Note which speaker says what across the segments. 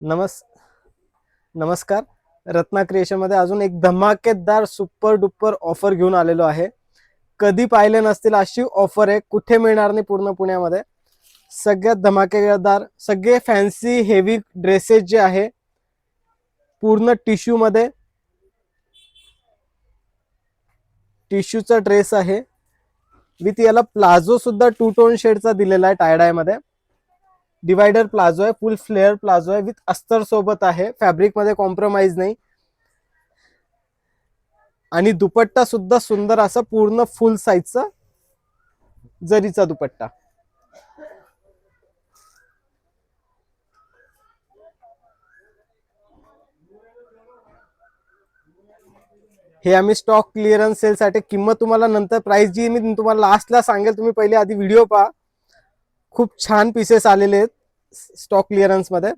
Speaker 1: नमस् नमस्कार. रत्ना क्रिएशन मध्ये अजून एक धमाकेदार सुपर डुपर ऑफर घेऊन आलेलो आहे. कधी पाहिले नसतील अशी ऑफर आहे, कुठे मिळणार नाही पूर्ण पुण्यामध्ये. सगळ्यात धमाकेदार, सगळे फॅन्सी हेवी ड्रेसेस जे आहे पूर्ण टिश्यू मध्ये, टिश्यूचा ड्रेस आहे विथ याला प्लाझो सुद्धा टू टोन शेडचा दिलेला आहे. टायडाय मध्ये डिवायडर प्लाझो आहे, फुल फ्लेअर प्लाझो आहे विथ अस्तर सोबत आहे. फॅब्रिक मध्ये कॉम्प्रोमाइज नाही. आणि दुपट्टा सुद्धा सुंदर असा पूर्ण फुल साईजचा जरीचा दुपट्टा. हे आम्ही स्टॉक क्लिअरन्स सेल साठी, किंमत तुम्हाला नंतर प्राइस जी मी तुम्हाला लास्टला सांगेल, तुम्ही पहिले आधी व्हिडिओ पहा. खूप छान पीसेस आलेले आहेत स्टॉक क्लिअरन्स मध्ये.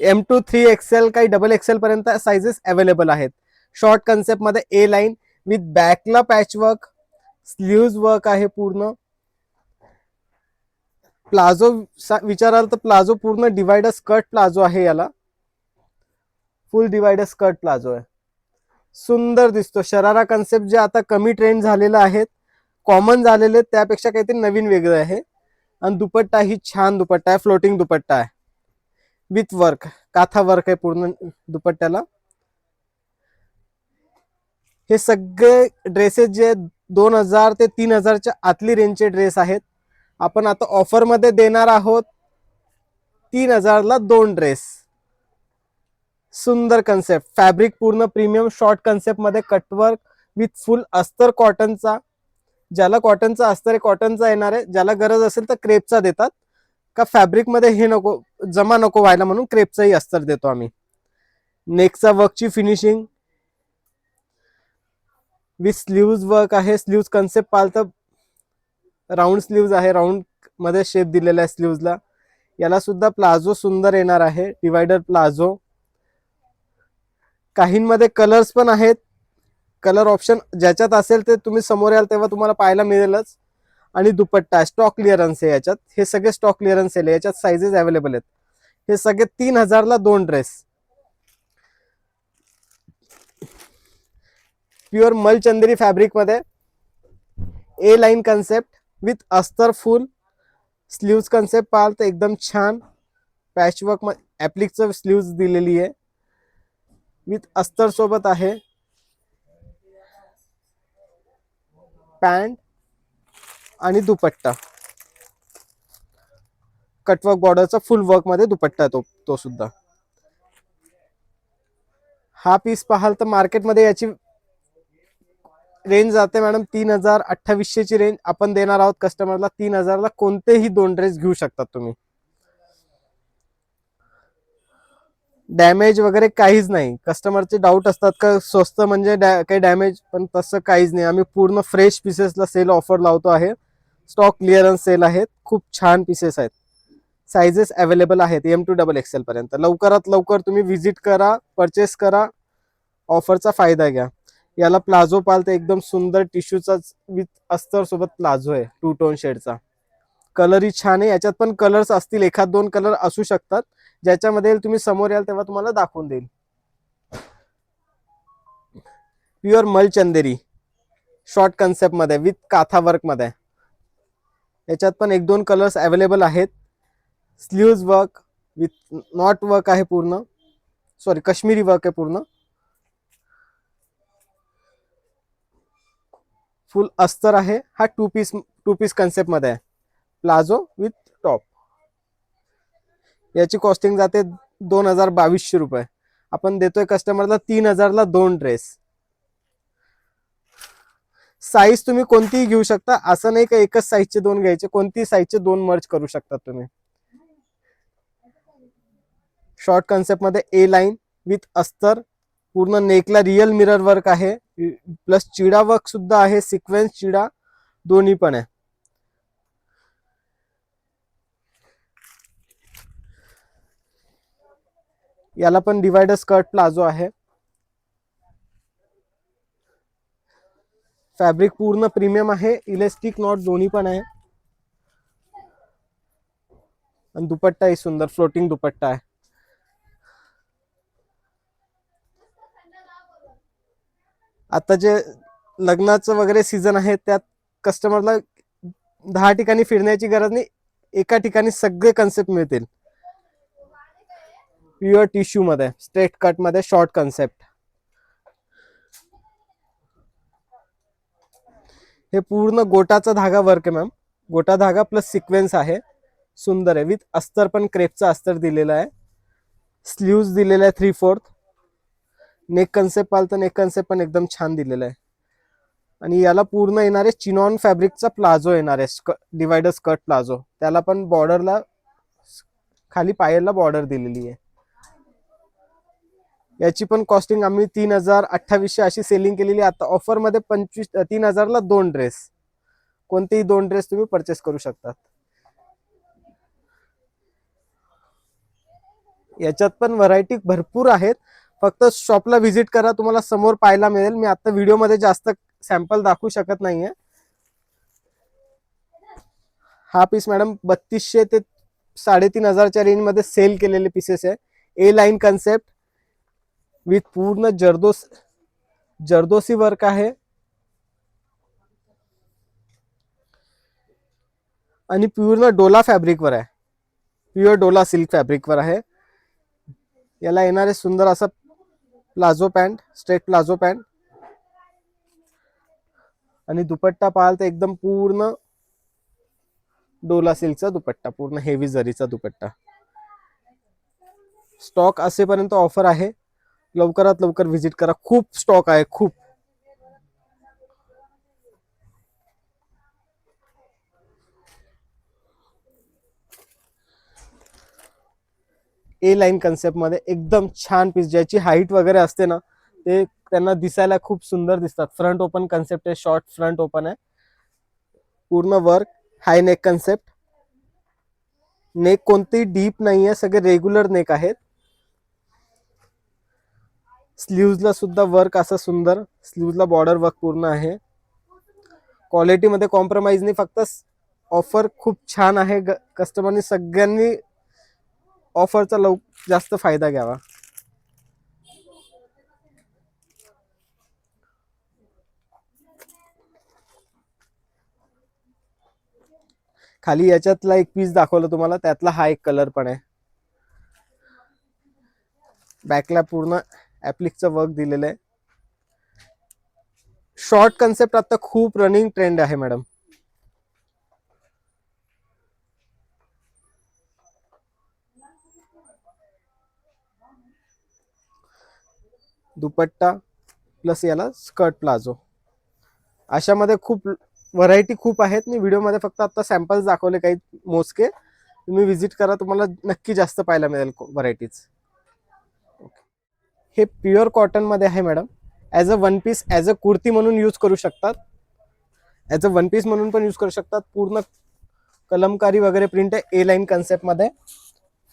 Speaker 1: M2 3XL काही XXL पर्यंत साइजेस अवेलेबल आहेत. शॉर्ट कन्सेप्ट मध्ये ए लाईन विथ बॅकला पॅच वर्क, स्लीव्ज वर्क आहे पूर्ण. प्लाझो विचाराल तर प्लाझो पूर्ण डिवायडर स्कर्ट प्लाझो आहे. याला फुल डिवायडर स्कर्ट प्लाझो आहे. सुंदर दिसतो. शरारा कन्सेप्ट जे आता कमी ट्रेंड झालेला आहे, कॉमन झालेले, त्यापेक्षा काहीतरी नवीन वेगळं आहे. आणि दुपट्टा ही छान दुपट्टा आहे, फ्लोटिंग दुपट्टा आहे विथ वर्क, काथा वर्क आहे पूर्ण दुपट्ट्याला. हे सगळे ड्रेसेस जे 2000 ते 3000च्या आतली रेंजचे ड्रेस आहेत. आपण आता ऑफर मध्ये देणार आहोत 3000ला 2 ड्रेस. सुंदर कन्सेप्ट, फॅब्रिक पूर्ण प्रीमियम शॉर्ट कन्सेप्ट मध्ये कटवर्क विथ फुल अस्तर कॉटनचा. ज्याला कॉटनचा अस्तर आहे कॉटनचा येणार आहे, ज्याला गरज असेल तर क्रेपचा देतात. का फॅब्रिक मध्ये हे नको, जमा नको व्हायला म्हणून क्रेपचाही अस्तर देतो आम्ही. नेकचा वर्कची फिनिशिंग विथ स्लीव्ज वर्क आहे. स्लीव्ज कन्सेप्ट पालतं राऊंड स्लीव्ज आहे, राऊंड मध्ये शेप दिलेला आहे स्लीव्जला. याला सुद्धा प्लाझो सुंदर येणार आहे, डिवायडर प्लाझो. काहींमध्ये कलर्स पण आहेत. कलर ऑप्शन ज्याच्यात असेल ते तुम्ही समोर याल तेव्हा तुम्हाला पाहायला मिळेलच. आणि दुपट्टा स्टॉक क्लिअरन्स आहे याच्यात. हे सगळे स्टॉक क्लिअरन्स आहे, याच्यात साइजेस अवेलेबल आहेत. हे सगळे 3000ला 2 ड्रेस. प्युअर मलचंदेरी फॅब्रिक मध्ये ए लाईन कन्सेप्ट विथ अस्तर फुल. स्लीव्ज कन्सेप्ट पाहाल तर एकदम छान पॅचवर्क मध्ये ऍप्लिकचं स्लीव्ज दिलेली आहे विथ अस्तर सोबत आहे. पॅन्ट आणि दुपट्टा कटवर्क बॉर्डरचा फुल वर्क मध्ये दुपट्टा तो सुद्धा. हा पीस पाहाल तर मार्केटमध्ये याची रेंज जाते मॅडम 3000-2800 ची रेंज. आपण देणार आहोत कस्टमरला 3000ला कोणतेही 2 ड्रेस घेऊ शकतात तुम्ही. डॅमेज वगैरे काहीच नाही. कस्टमरचे डाऊट असतात का स्वस्त म्हणजे काही डॅमेज, पण तसं काहीच नाही. आम्ही पूर्ण फ्रेश पीसेसला सेल ऑफर लावतो आहे. स्टॉक क्लिअरन्स सेल आहेत. खूप छान पीसेस आहेत. साइजेस अवेलेबल आहेत M2 XXL पर्यंत. लवकरात लवकर तुम्ही व्हिजिट करा, परचेस करा, ऑफरचा फायदा घ्या. याला प्लाझो पालते एकदम सुंदर टिश्यूचा विथ अस्तर सोबत प्लाझो आहे, टू टोन शेडचा. कलरही छान आहे. याच्यात पण कलर्स असतील, एखाद 2 कलर असू शकतात. ज्याच्यामध्ये तुम्ही समोर याल तेव्हा तुम्हाला दाखवून देईल. प्युअर मलचंदेरी शॉर्ट कन्सेप्ट मध्ये विथ काथा वर्क मध्ये. याच्यात पण 1-2 कलर्स अवेलेबल आहेत. Sleeves work with not work आहे पूर्ण, सॉरी काश्मीरी वर्क आहे पूर्ण. फुल अस्तर आहे. हा टू पीस कन्सेप्ट मध्ये आहे, प्लाझो विथ टॉप. याची कॉस्टिंग जाते 2200 रुपये. आपण देतोय कस्टमरला 3000ला 2 ड्रेस. साईज तुम्ही कोणतीही घेऊ शकता, असं नाही का एकच साईजचे 2 घ्यायचे. कोणतीही साईजचे 2 मर्ज करू शकता तुम्ही. शॉर्ट कन्सेप्ट मध्ये ए लाईन विथ अस्तर. पूर्ण नेकला रिअल मिरर वर्क आहे, प्लस चिडा वर्क सुद्धा आहे, सिक्वेन्स चिडा दोन्ही पण आहे. याला पण डिवायडर स्कर्ट प्लाझो आहे. फॅब्रिक पूर्ण प्रीमियम आहे, इलेस्टिक नॉट दोन्ही पण आहे. आणि दुपट्टा ही सुंदर फ्लोटिंग दुपट्टा आहे. आता जे लग्नाचं वगैरे सीझन आहे त्यात कस्टमरला 10 ठिकाणी फिरण्याची गरज नाही, एका ठिकाणी सगळे कन्सेप्ट मिळतील. प्युअर टिश्यू मध्ये स्ट्रेट कट मध्ये शॉर्ट कन्सेप्ट. हे पूर्ण गोटाचा धागा वर्क आहे मॅम. गोटा धागा प्लस सिक्वेन्स आहे. सुंदर आहे. विथ अस्तर पण क्रेपचा अस्तर दिलेला आहे. स्लीव्ज दिलेला आहे 3/4. नेक कन्सेप्ट पाहिलं तर नेक कन्सेप्ट पण एकदम छान दिलेला आहे. आणि याला पूर्ण येणार आहे चिनॉन फॅब्रिकचा प्लाझो येणार आहे, डिवायडर स्कर्ट प्लाझो. त्याला पण बॉर्डरला खाली पायाला बॉर्डर दिलेली आहे. याची पण कॉस्टिंग आम्ही 3,000-2,800 अशी सेलिंग केलेली. आता ऑफर मध्ये 3,000ला 2 ड्रेस, कोणतेही 2 ड्रेस तुम्ही परचेस करू शकतात. याच्यात पण व्हरायटी भरपूर आहेत. फक्त शॉपला व्हिजिट करा, तुम्हाला समोर पाहायला मिळेल. मी आता व्हिडिओमध्ये जास्त सॅम्पल दाखवू शकत नाहीये. हा पीस मॅडम 3,200 ते 3,500च्या रेंज मध्ये सेल केलेले पीसेस आहे. ए लाईन कन्सेप्ट विथ पूर्ण जरदोसी वर्क आहे. आणि पूर्ण डोला फॅब्रिकवर आहे. प्युअर डोला सिल्क फॅब्रिकवर आहे. याला येणारे सुंदर असा palazzo pant, straight palazzo pant. आणि दुपट्टा पाहाल तर एकदम पूर्ण डोला सिल्कचा दुपट्टा, पूर्ण हेवी जरीचा दुपट्टा. स्टॉक असेपर्यंत ऑफर आहे, लवकरात लवकर व्हिजिट करा. खूप स्टॉक आहे, खूप. ए लाईन कन्सेप्ट मध्ये एकदम छान पीस, ज्याची हाईट वगैरे असते ना, ते त्यांना दिसायला खूप सुंदर दिसतात. फ्रंट ओपन कन्सेप्ट आहे, शॉर्ट फ्रंट ओपन आहे. पूर्ण वर्क, हाय नेक कन्सेप्ट. नेक कोणतेही डीप नाहीये, सगळे रेग्युलर नेक आहेत. स्लीव्हजला सुद्धा वर्क असं सुंदर, स्लीव्हजला बॉर्डर वर्क पूर्ण आहे. क्वालिटी मध्ये कॉम्प्रोमाइज नाही, फक्त ऑफर खूप छान आहे. कस्टमरनी सगळ्यांनी ऑफरचा जास्त फायदा घ्यावा. खाली याच्यातला एक पीस दाखवलं तुम्हाला, त्यातला हा एक कलर पण आहे. बॅकला पूर्ण ऍप्लिकचं वर्क दिलेलं आहे. शॉर्ट कन्सेप्ट आता खूप रनिंग ट्रेंड आहे मॅडम. दुपट्टा प्लस याला स्कर्ट प्लाझो, अशामध्ये खूप व्हरायटी खूप आहेत. मी व्हिडिओमध्ये फक्त आता सॅम्पल्स दाखवले काही मोजके. तुम्ही व्हिजिट करा, तुम्हाला नक्की जास्त पाहायला मिळेल व्हरायटीज. हे प्युअर कॉटन मध्ये आहे madam. As a one piece, as a kurti म्हणून यूज करू शकतात, ॲज अ वन पीस म्हणून पण यूज करू शकतात. पूर्ण कलमकारी वगैरे प्रिंट आहे. ए लाईन कन्सेप्ट मध्ये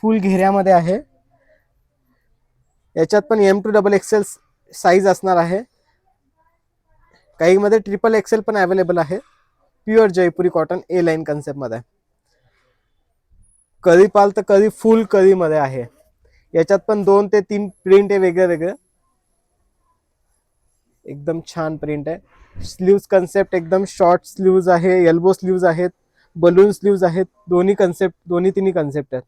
Speaker 1: फुल घेऱ्यामध्ये आहे. याच्यात पण M2XXL साईज असणार आहे. काही मध्ये XXL पण अवेलेबल आहे. प्युअर जयपुरी कॉटन ए लाईन कन्सेप्ट मध्ये. कळी पाल तर कळी फुल कळी मध्ये आहे. याच्यात पण 2 ते 3 प्रिंट आहे वेगळे वेगळे. एकदम छान प्रिंट आहे. स्लीव्स कन्सेप्ट एकदम शॉर्ट स्लीव्ज आहे, एल्बो स्लीव्ज आहेत, बलून स्लीव्ज आहेत. दोन्ही कन्सेप्ट, तिन्ही कन्सेप्ट आहेत.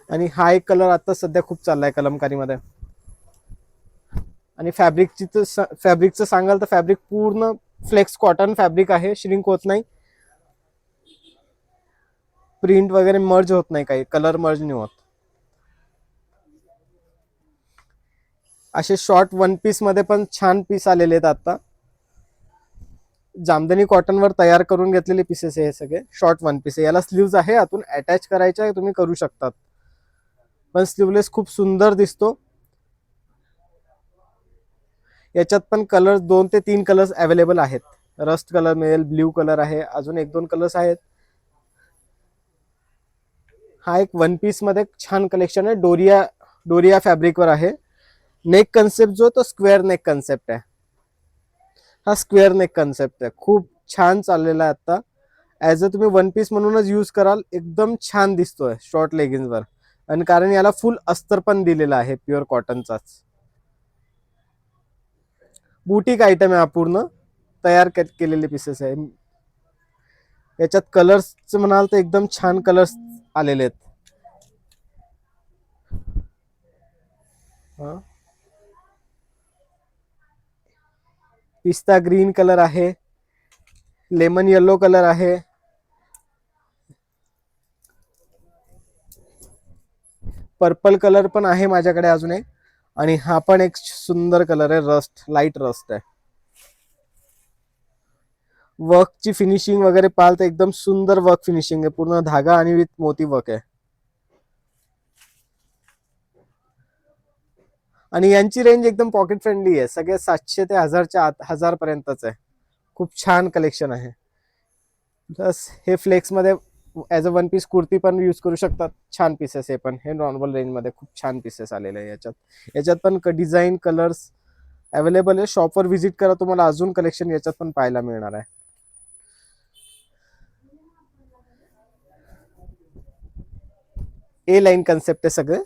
Speaker 1: आणि हा एक कलर आता सध्या खूप चाललाय कलमकारी मध्ये. आणि फॅब्रिकचं सांगाल तर फॅब्रिक पूर्ण फ्लेक्स कॉटन फॅब्रिक आहे, श्रिंक होत नाही. प्रिंट वगैरे मर्ज होत नाही, काही कलर मर्ज नाही होत. असे शॉर्ट वन पीस मध्ये पण छान पीस आलेले आहेत. आता जामदानी कॉटन वर तयार करून घेतलेले पीसेस आहे हे सगळे. शॉर्ट वन पीस आहे. याला स्लीव्ज आहे, आतून अटॅच करायच्या तुम्ही करू शकतात, पण स्लीवलेस खूप सुंदर दिसतो. याच्यात पण कलर 2 ते 3 कलर्स अवेलेबल आहेत. रस्ट कलर मिळेल, ब्ल्यू कलर आहे, अजून 1-2 कलर्स आहेत. हा एक वन पीस मध्ये छान कलेक्शन आहे. डोरिया फॅब्रिकवर आहे. नेक कन्सेप्ट जो तो स्क्वेअर नेक कन्सेप्ट आहे. हा स्क्वेअर नेक कन्सेप्ट आहे, खूप छान चाललेला आहे आता. ऍज अ तुम्ही वन पीस म्हणूनच यूज कराल, एकदम छान दिसतोय शॉर्ट लेगिन्सवर. आणि कारण याला फुल अस्तर पण दिलेला आहे प्युअर कॉटनचाच. बुटीक आयटम आहे हा, पूर्ण तयार केलेले पीसेस आहे. याच्यात कलर्स म्हणाल तर एकदम छान कलर्स आलेले आहेत. पिस्ता ग्रीन कलर आहे, लेमन येलो कलर आहे, पर्पल कलर पण आहे माझ्याकडे अजून एक. आणि हा पण एक सुंदर कलर आहे, रस्ट, लाईट रस्ट आहे. वर्कची फिनिशिंग वगैरे पाहाल तर एकदम सुंदर वर्क फिनिशिंग आहे, पूर्ण धागा आणि विथ मोती वर्क आहे. आणि यांची रेंज एकदम पॉकेट फ्रेंडली आहे, सगळे 700 ते 1000च्या आत, 1000 पर्यंतच आहे. खूप छान कलेक्शन आहे. प्लस हे फ्लेक्स मध्ये as a one piece kurti पण यूज करू शकतात. छान पीसेस आहे, पण हे नॉर्मल रेंज मध्ये खूप छान पीसेस आलेले आहे याच्यात. याच्यात पण डिझाईन कलर्स अवेलेबल आहे. शॉपवर व्हिजिट करा, तुम्हाला अजून कलेक्शन याच्यात पण पाहायला मिळणार आहे. ए लाईन कन्सेप्ट आहे सगळे.